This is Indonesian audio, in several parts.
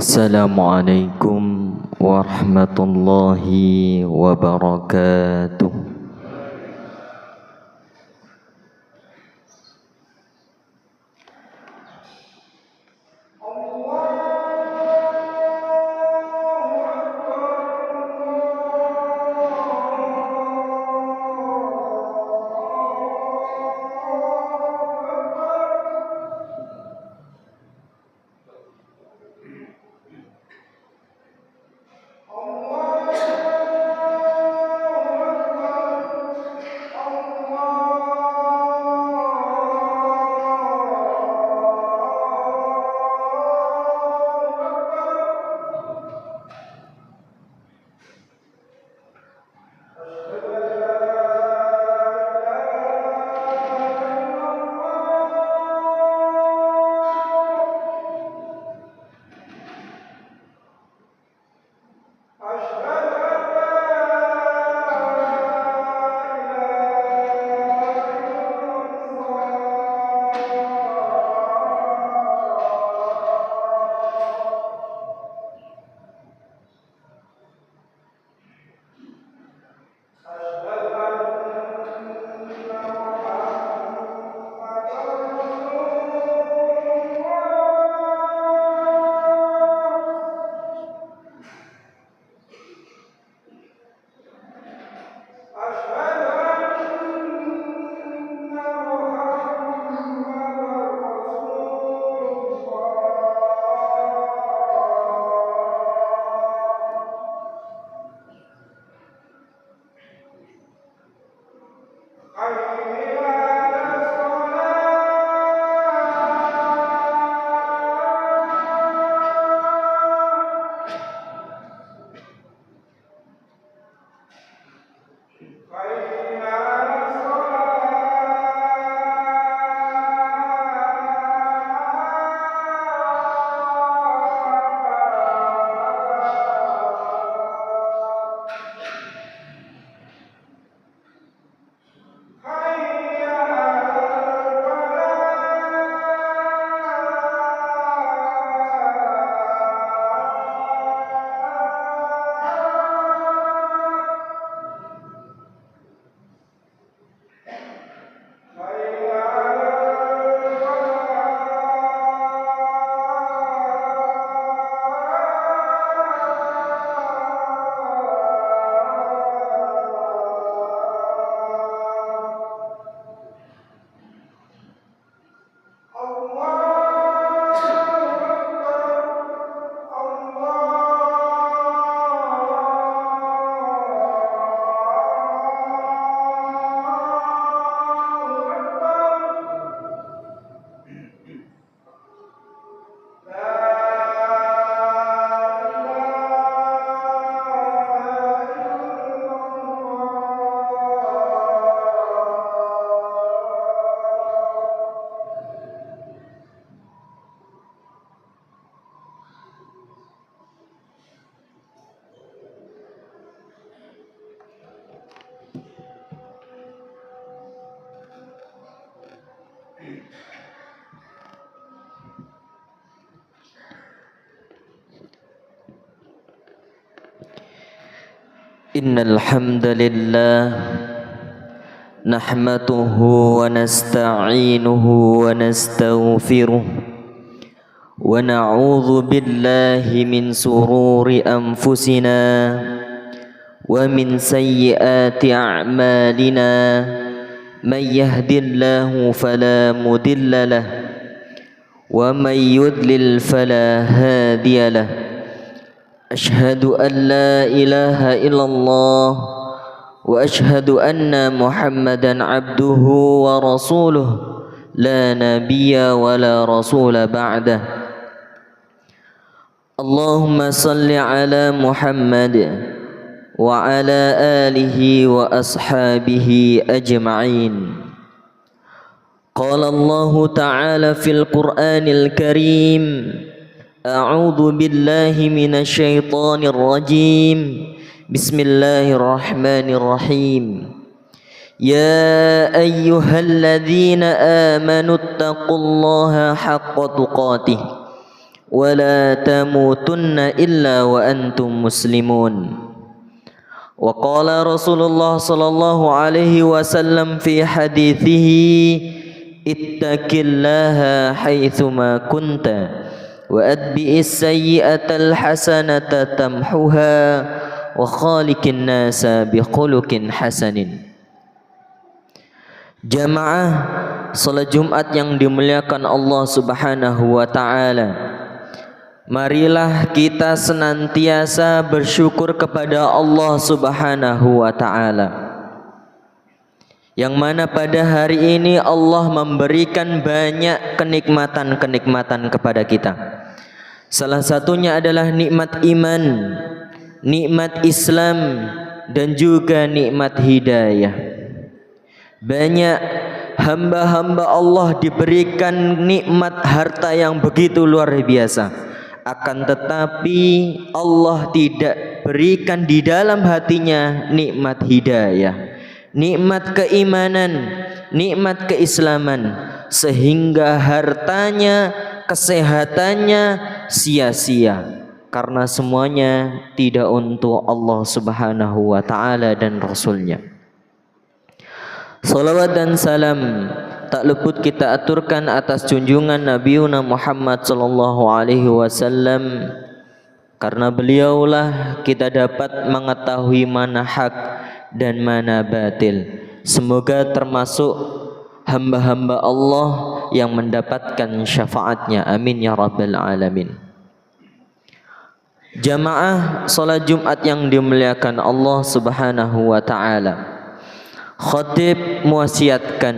Assalamualaikum warahmatullahi wabarakatuh. Innal hamdalillah nahmaduhu wa nasta'inuhu wa nastaghfiruh wa na'udzu billahi min sururi anfusina wa min sayyiati a'malina may yahdihillahu fala mudilla lahu wa may yudlil fala hadiya lahu. Ashhadu an la ilaha illallah wa ashhadu anna Muhammadan abduhu wa rasuluh la nabiyya wa la rasula ba'dah. Allahumma salli ala Muhammad wa ala alihi wa ashabihi ajma'in. Qala Allah ta'ala fil Qur'anil Karim, A'udzu billahi minasy syaithanir rajim. Bismillahirrahmanirrahim. Ya ayyuhalladzina amanu taqullaha haqqa tuqatih ولا تموتن إلا وأنتم مسلمون. وقال رسول الله صلى الله عليه وسلم في حديثه اتق الله حيثما كنت وأتبع السيئة الحسنة تمحها وخالق الناس بخلق حسن. Jamaah salat Jumat yang dimuliakan Allah Subhanahu wa taala, marilah kita senantiasa bersyukur kepada Allah Subhanahu wa taala, yang mana pada hari ini Allah memberikan banyak kenikmatan-kenikmatan kepada kita. Salah satunya adalah nikmat iman, nikmat Islam, dan juga nikmat hidayah. Banyak hamba-hamba Allah diberikan nikmat harta yang begitu luar biasa, akan tetapi Allah tidak berikan di dalam hatinya nikmat hidayah, nikmat keimanan, nikmat keislaman, sehingga hartanya, kesehatannya sia-sia, karena semuanya tidak untuk Allah Subhanahu wa taala dan Rasulnya. Salawat dan salam tak luput kita aturkan atas junjungan Nabiuna Muhammad sallallahu alaihi wasallam, karena beliaulah kita dapat mengetahui mana hak dan mana batil. Semoga termasuk hamba-hamba Allah yang mendapatkan syafaatnya, amin ya rabbal alamin. Jamaah salat Jumat yang dimuliakan Allah Subhanahu wa taala, khatib mewasiatkan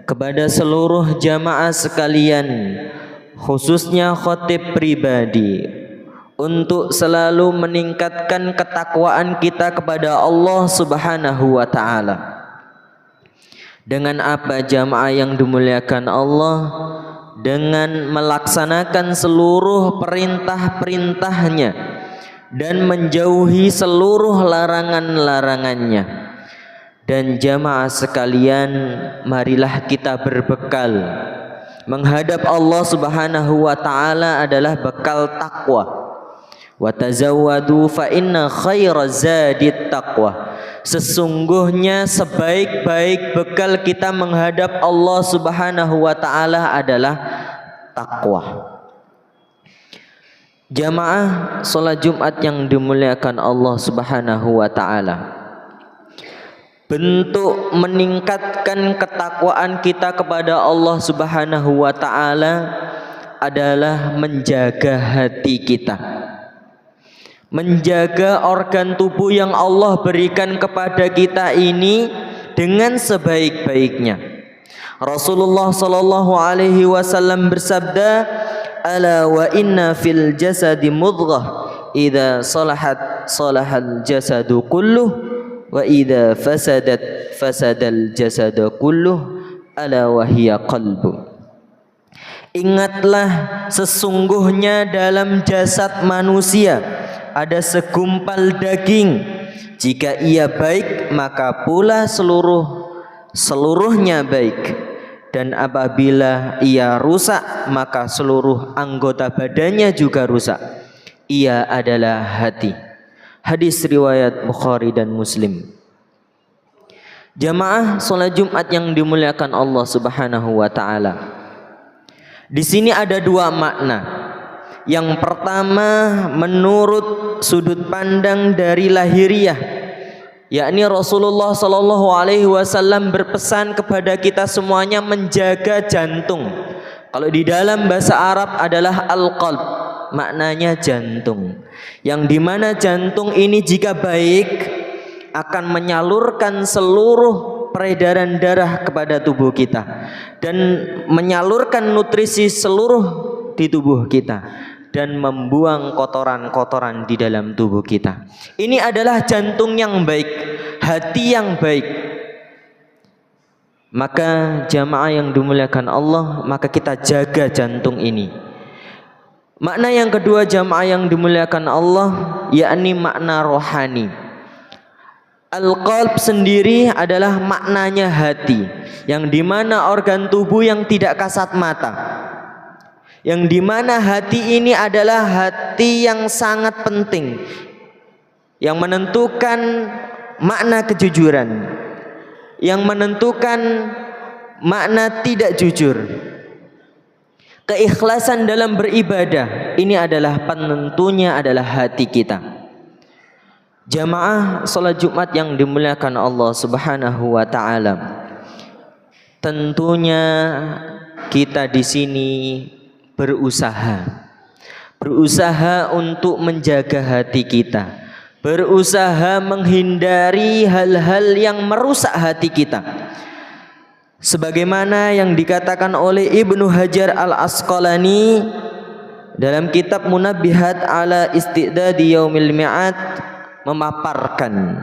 kepada seluruh jamaah sekalian, khususnya khatib pribadi, untuk selalu meningkatkan ketakwaan kita kepada Allah Subhanahu wa taala. Dengan apa jamaah yang dimuliakan Allah? Dengan melaksanakan seluruh perintah-perintahnya dan menjauhi seluruh larangan-larangannya. Dan jamaah sekalian, marilah kita berbekal menghadap Allah Subhanahu wa taala adalah bekal takwa. Wa tazawwadu fa inna khairaz zadit taqwa. Sesungguhnya sebaik-baik bekal kita menghadap Allah Subhanahu wa taala adalah takwa. Jamaah salat Jumat yang dimuliakan Allah Subhanahu wa taala, bentuk meningkatkan ketakwaan kita kepada Allah Subhanahu wa taala adalah menjaga hati kita, menjaga organ tubuh yang Allah berikan kepada kita ini dengan sebaik-baiknya. Rasulullah sallallahu alaihi wasallam bersabda, "Ala wa inna fil jasadi mudghah, idza salahat salahal jasadu kulluh wa idza fasadat fasadal jasadu kulluh, ala wa hiya qalbu." Ingatlah, sesungguhnya dalam jasad manusia ada segumpal daging. Jika ia baik, maka pula seluruhnya baik. Dan apabila ia rusak, maka seluruh anggota badannya juga rusak. Ia adalah hati. Hadis riwayat Bukhari dan Muslim. Jamaah salat Jumat yang dimuliakan Allah Subhanahu wa taala, di sini ada dua makna. Yang pertama, menurut sudut pandang dari lahiriah, yakni Rasulullah sallallahu alaihi wasallam berpesan kepada kita semuanya menjaga jantung. Kalau di dalam bahasa Arab adalah al-qalb, maknanya jantung, yang dimana jantung ini jika baik akan menyalurkan seluruh peredaran darah kepada tubuh kita dan menyalurkan nutrisi seluruh di tubuh kita dan membuang kotoran-kotoran di dalam tubuh kita. Ini adalah jantung yang baik, hati yang baik. Maka jamaah yang dimuliakan Allah, maka kita jaga jantung ini. Makna yang kedua jamaah yang dimuliakan Allah, yakni makna rohani. Al-qalb sendiri adalah maknanya hati, yang dimana organ tubuh yang tidak kasat mata, yang dimana hati ini adalah hati yang sangat penting, yang menentukan makna kejujuran, yang menentukan makna tidak jujur. Keikhlasan dalam beribadah ini adalah penentunya adalah hati kita. Jamaah salat Jumat yang dimuliakan Allah Subhanahu wa taala. Tentunya kita di sini berusaha untuk menjaga hati kita, berusaha menghindari hal-hal yang merusak hati kita. Sebagaimana yang dikatakan oleh Ibnu Hajar Al-Asqalani dalam kitab Munabbihat ala Istidadi Yaumil Mi'ad memaparkan,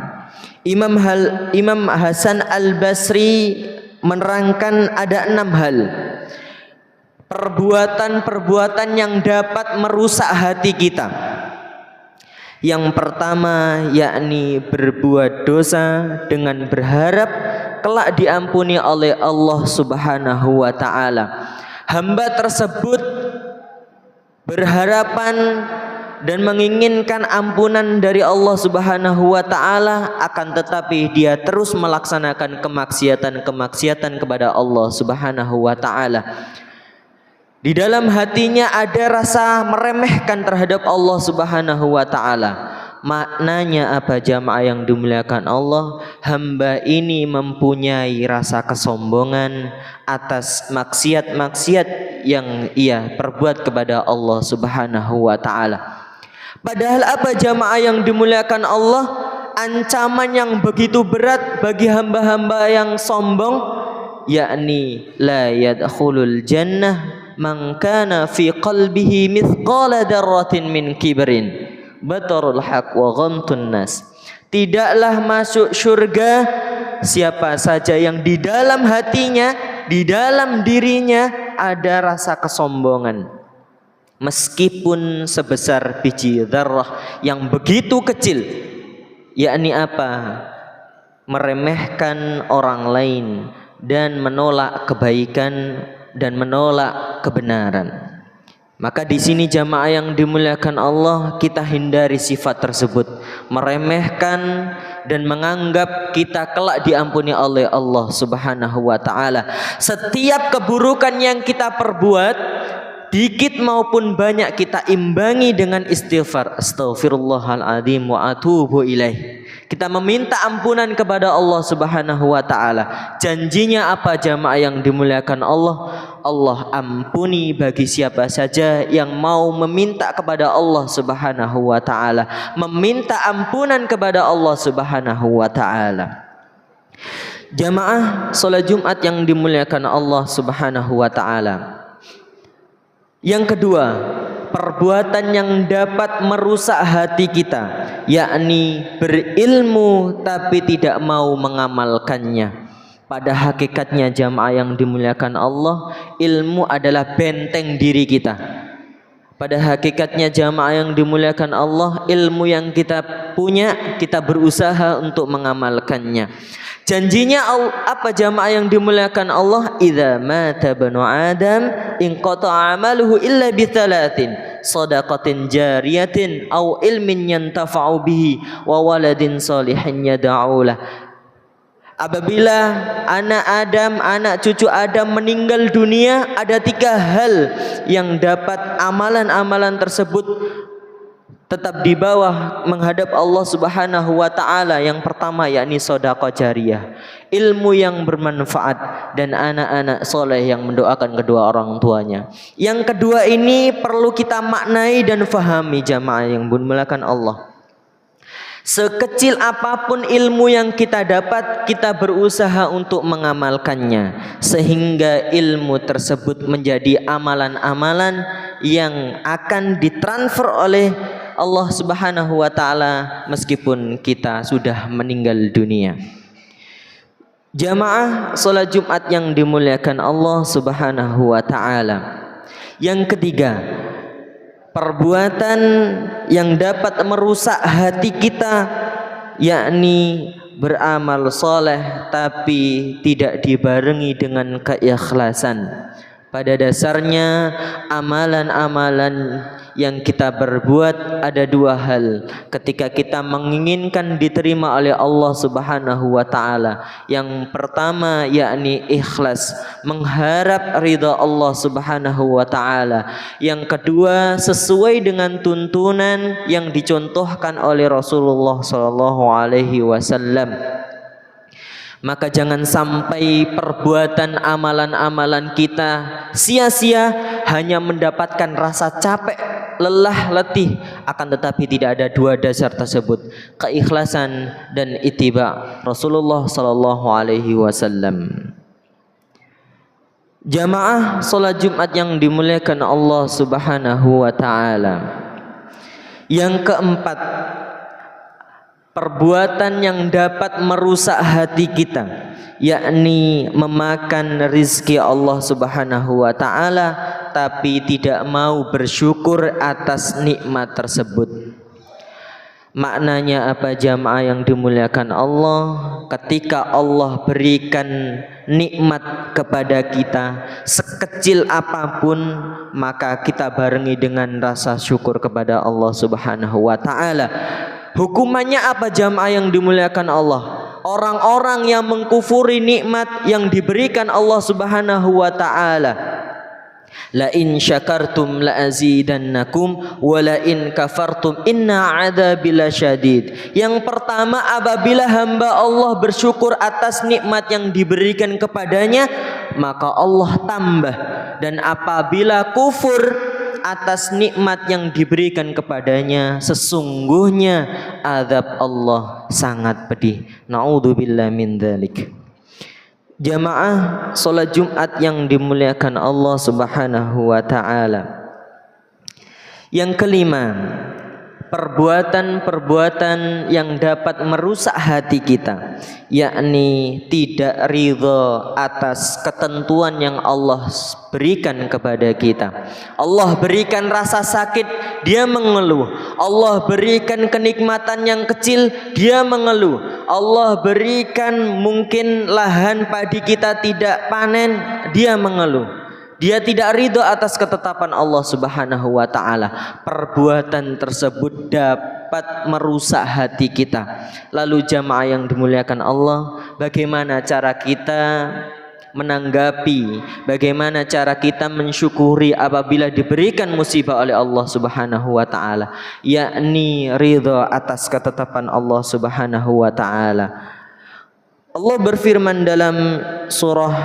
Imam Hasan Al-Basri menerangkan ada 6 hal perbuatan-perbuatan yang dapat merusak hati kita. Yang pertama yakni berbuat dosa dengan berharap kelak diampuni oleh Allah Subhanahu wa taala. Hamba tersebut berharapan dan menginginkan ampunan dari Allah Subhanahu wa taala, akan tetapi dia terus melaksanakan kemaksiatan kepada Allah Subhanahu wa taala. Di dalam hatinya ada rasa meremehkan terhadap Allah Subhanahu wa taala. Maknanya apa jamaah yang dimuliakan Allah? Hamba ini mempunyai rasa kesombongan atas maksiat-maksiat yang ia perbuat kepada Allah Subhanahu wa taala. Padahal apa jamaah yang dimuliakan Allah? Ancaman yang begitu berat bagi hamba-hamba yang sombong, yakni la yadkhulul jannah man kana fi qalbihi mithqala darratin min kibrin batarul haq wa ghamtun nas. Tidaklah masuk surga siapa saja yang di dalam hatinya, di dalam dirinya ada rasa kesombongan, meskipun sebesar biji dzarrah yang begitu kecil. Yakni apa? Meremehkan orang lain dan menolak kebaikan dan menolak kebenaran. Maka di sini jamaah yang dimuliakan Allah, kita hindari sifat tersebut, meremehkan dan menganggap kita kelak diampuni oleh Allah Subhanahu wa taala. Setiap keburukan yang kita perbuat, dikit maupun banyak, kita imbangi dengan istighfar, astaghfirullahaladzim wa atubu ilaih. Kita meminta ampunan kepada Allah Subhanahu wa taala. Janjinya apa jamaah yang dimuliakan Allah? Allah ampuni bagi siapa saja yang mau meminta kepada Allah Subhanahu wa taala, meminta ampunan kepada Allah Subhanahu wa taala. Jamaah salat Jumat yang dimuliakan Allah Subhanahu wa taala. Yang kedua, perbuatan yang dapat merusak hati kita, yakni berilmu tapi tidak mau mengamalkannya. Pada hakikatnya jamaah yang dimuliakan Allah, ilmu adalah benteng diri kita. Pada hakikatnya jamaah yang dimuliakan Allah, ilmu yang kita punya, kita berusaha untuk mengamalkannya. Janjinya apa jamaah yang dimuliakan Allah? Idza mata banu Adam inqata'a amaluhu illa bi thalathin, shadaqatin jariyatin aw ilmin yantafa'u bihi wa waladin shalihin yad'u lah. Apabila anak cucu Adam meninggal dunia, ada 3 hal yang dapat amalan-amalan tersebut tetap di bawah menghadap Allah Subhanahu wa taala. Yang pertama yakni sedekah jariyah, ilmu yang bermanfaat, dan anak-anak soleh yang mendoakan kedua orang tuanya. Yang kedua ini perlu kita maknai dan fahami jamaah yang dimuliakan Allah. Sekecil apapun ilmu yang kita dapat, kita berusaha untuk mengamalkannya, sehingga ilmu tersebut menjadi amalan-amalan yang akan ditransfer oleh Allah Subhanahu wa taala meskipun kita sudah meninggal dunia. Jamaah salat Jumat yang dimuliakan Allah Subhanahu wa taala. Yang ketiga, perbuatan yang dapat merusak hati kita, yakni beramal soleh tapi tidak dibarengi dengan keikhlasan. Pada dasarnya amalan-amalan yang kita berbuat ada dua hal. Ketika kita menginginkan diterima oleh Allah Subhanahu wa taala, yang pertama yakni ikhlas, mengharap ridha Allah Subhanahu wa taala. Yang kedua sesuai dengan tuntunan yang dicontohkan oleh Rasulullah sallallahu alaihi wasallam. Maka jangan sampai perbuatan amalan-amalan kita sia-sia hanya mendapatkan rasa capek, lelah, letih, akan tetapi tidak ada dua dasar tersebut, keikhlasan dan ittiba Rasulullah sallallahu alaihi wasallam. Jamaah salat Jumat yang dimuliakan Allah Subhanahu wa taala. Yang keempat, perbuatan yang dapat merusak hati kita, yakni memakan rizki Allah Subhanahu wa taala tapi tidak mau bersyukur atas nikmat tersebut. Maknanya apa jamaah yang dimuliakan Allah? Ketika Allah berikan nikmat kepada kita sekecil apapun, maka kita barengi dengan rasa syukur kepada Allah Subhanahu wa taala. Hukumannya apa jamaah yang dimuliakan Allah? Orang-orang yang mengkufuri nikmat yang diberikan Allah Subhanahu wa taala. La in syakartum la azidannakum wa la in kafartum inna adzabi lasyadid. Yang pertama, apabila hamba Allah bersyukur atas nikmat yang diberikan kepadanya, maka Allah tambah. Dan apabila kufur atas nikmat yang diberikan kepadanya, sesungguhnya azab Allah sangat pedih. Na'udzubillah min dzalik. Jamaah salat Jumat yang dimuliakan Allah Subhanahu wa taala. Yang kelima, perbuatan-perbuatan yang dapat merusak hati kita, yakni tidak ridha atas ketentuan yang Allah berikan kepada kita. Allah berikan rasa sakit, dia mengeluh. Allah berikan kenikmatan yang kecil, dia mengeluh. Allah berikan mungkin lahan padi kita tidak panen, dia mengeluh. Dia tidak ridho atas ketetapan Allah Subhanahu wa taala. Perbuatan tersebut dapat merusak hati kita. Lalu jamaah yang dimuliakan Allah, bagaimana cara kita menanggapi, bagaimana cara kita mensyukuri apabila diberikan musibah oleh Allah Subhanahu wa taala, yakni ridha atas ketetapan Allah Subhanahu wa taala. Allah berfirman dalam surah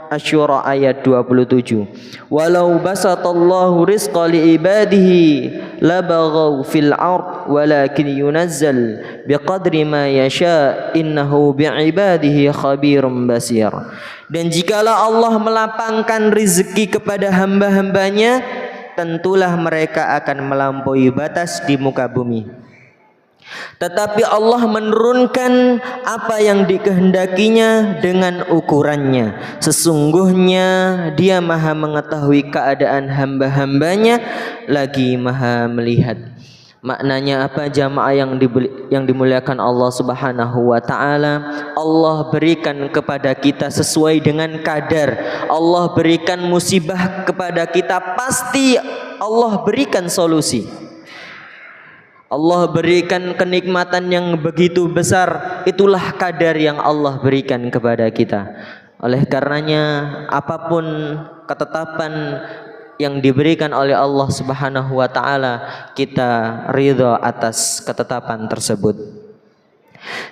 Asy-Syura ayat 27, walau basatallahu rizqa li ibadihi labaghaw fil ard walakin yunazzal biqadri ma yasha innahu biibadihi khabirum basir. Dan jikalau Allah melapangkan rezeki kepada hamba-hambanya, tentulah mereka akan melampaui batas di muka bumi. Tetapi Allah menurunkan apa yang dikehendakinya dengan ukurannya. Sesungguhnya Dia Maha mengetahui keadaan hamba-hambanya, lagi Maha melihat. Maknanya apa jamaah yang dimuliakan Allah Subhanahu wa taala? Allah berikan kepada kita sesuai dengan kadar. Allah berikan musibah kepada kita, pasti Allah berikan solusi. Allah berikan kenikmatan yang begitu besar, itulah kadar yang Allah berikan kepada kita. Oleh karenanya apapun ketetapan yang diberikan oleh Allah Subhanahu wa taala, kita ridha atas ketetapan tersebut.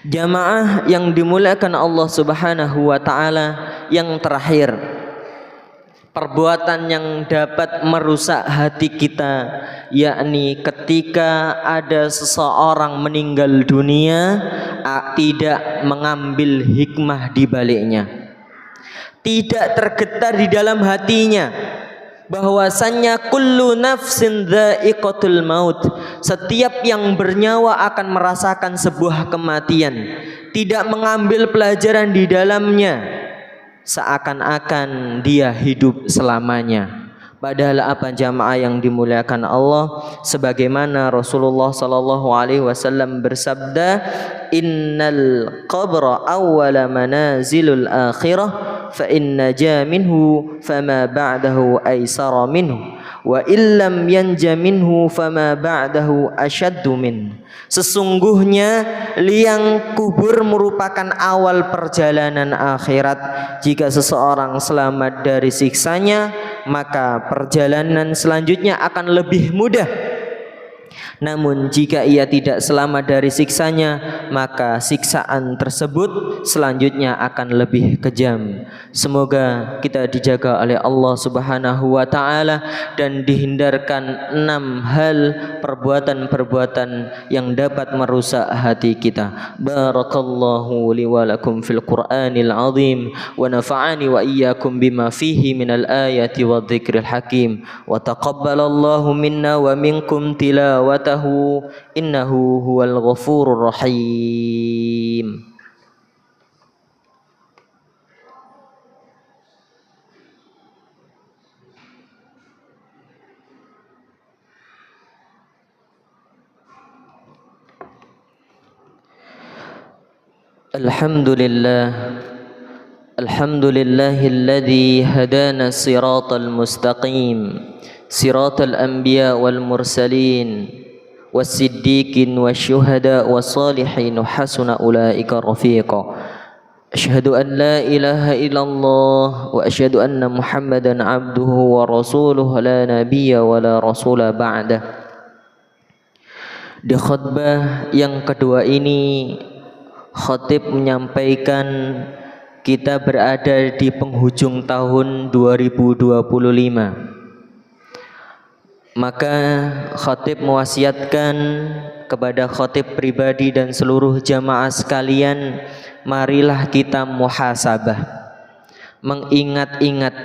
Jamaah yang dimuliakan Allah Subhanahu wa taala, yang terakhir, perbuatan yang dapat merusak hati kita, yakni ketika ada seseorang meninggal dunia tidak mengambil hikmah di baliknya, tidak tergetar di dalam hatinya bahwasannya kullu nafsin dha'iqatul maut, setiap yang bernyawa akan merasakan sebuah kematian, tidak mengambil pelajaran di dalamnya, seakan-akan dia hidup selamanya. Padahal apa jamaah yang dimuliakan Allah, sebagaimana Rasulullah sallallahu alaihi wasallam bersabda, innal qabra awwala manazilul akhirah fa in naja minhu fama ba'dahu aisara minhu wa illam yanja minhu fama ba'dahu asyaddu min. Sesungguhnya liang kubur merupakan awal perjalanan akhirat. Jika seseorang selamat dari siksanya, maka perjalanan selanjutnya akan lebih mudah. Namun jika ia tidak selamat dari siksanya, maka siksaan tersebut selanjutnya akan lebih kejam. Semoga kita dijaga oleh Allah Subhanahu wa taala dan dihindarkan 6 hal perbuatan-perbuatan yang dapat merusak hati kita. Barakallahu li wa lakum fil Qur'anil azim wa nafa'ani wa iyyakum bima fihi minal ayati wadh-dhikril hakim wa taqabbalallahu minna wa minkum tilawat innahu huwal ghafurur rahim. Alhamdulillahilladzi hadana siratal mustaqim siratal anbiya wal mursalin والصديقين والشهداء والصالحين وحسن أولئك رفيقا أشهد أن لا إله إلا الله وأشهد أن محمدا عبده ورسوله لا نبي ولا رسول بعده. Di khutbah yang kedua ini khatib menyampaikan kita berada di penghujung tahun 2025. Maka khatib mewasiatkan kepada khatib pribadi dan seluruh jamaah sekalian, marilah kita muhasabah, mengingat-ingat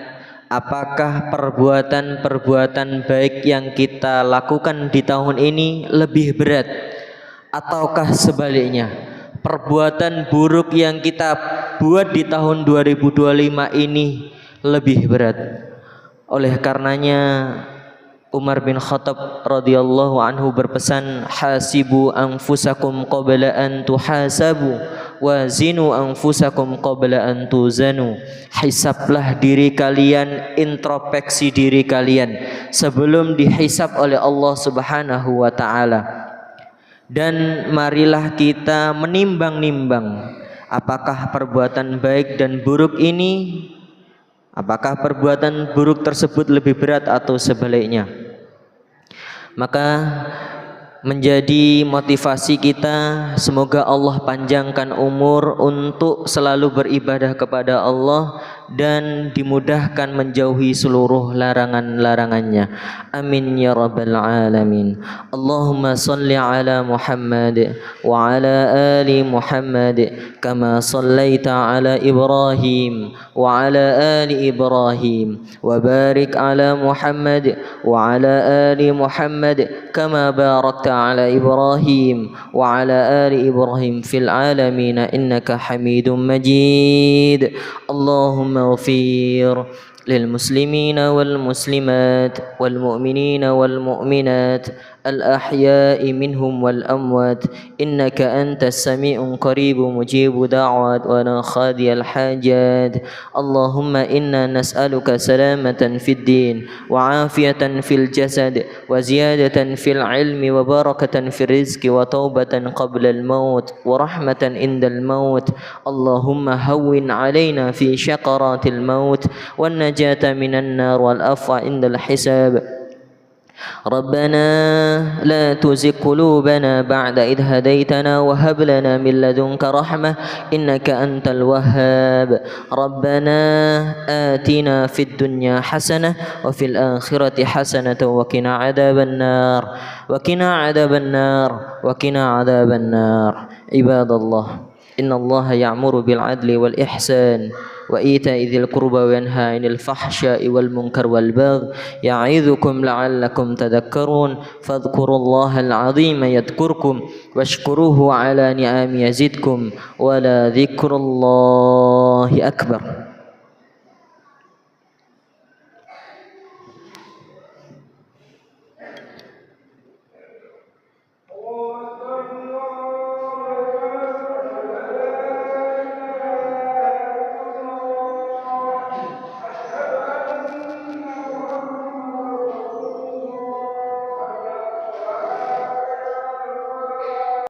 apakah perbuatan-perbuatan baik yang kita lakukan di tahun ini lebih berat, ataukah sebaliknya perbuatan buruk yang kita buat di tahun 2025 ini lebih berat. Oleh karenanya Umar bin Khattab radhiyallahu anhu berpesan, hasibu anfusakum qabla an tuhasabu wa zinu anfusakum qabla an tuzanu. Hisablah diri kalian, introspeksi diri kalian sebelum dihisab oleh Allah Subhanahu wa taala. Dan marilah kita menimbang-nimbang apakah perbuatan baik dan buruk ini, apakah perbuatan buruk tersebut lebih berat atau sebaliknya. Maka menjadi motivasi kita, semoga Allah panjangkan umur untuk selalu beribadah kepada Allah dan dimudahkan menjauhi seluruh larangan-larangannya. Amin ya rabbal alamin. Allahumma salli ala Muhammad wa ala ali Muhammad kama sallaita ala Ibrahim wa ala ali Ibrahim wa barik ala Muhammad wa ala ali Muhammad kama barakta ala Ibrahim wa ala ali Ibrahim fil alamin innaka Hamidum Majid. Allahumma اغفر للمسلمين والمسلمات والمؤمنين والمؤمنات الأحياء منهم والأموات إنك أنت السميع قريب مجيب دعوات وناخذي الحاجات. اللهم إنا نسألك سلامة في الدين وعافية في الجسد وزيادة في العلم وبركة في الرزق وتوبة قبل الموت ورحمة عند الموت. اللهم هون علينا في شقرات الموت والنجاة من النار والعفو عند الحساب. ربنا لا تزغ قلوبنا بعد إذ هديتنا وهب لنا من لدنك رحمة إنك أنت الوهاب. ربنا آتنا في الدنيا حسنة وفي الآخرة حسنة وقنا عذاب النار وقنا عذاب النار وقنا عذاب النار. عباد الله إن الله يأمر بالعدل والإحسان وإيتاء ذي القربى وينهى عن الفحشاء والمنكر والبغي يعظكم لعلكم تذكرون. فاذكروا الله العظيم يذكركم واشكروه على نعمه يزدكم ولذكر الله أكبر.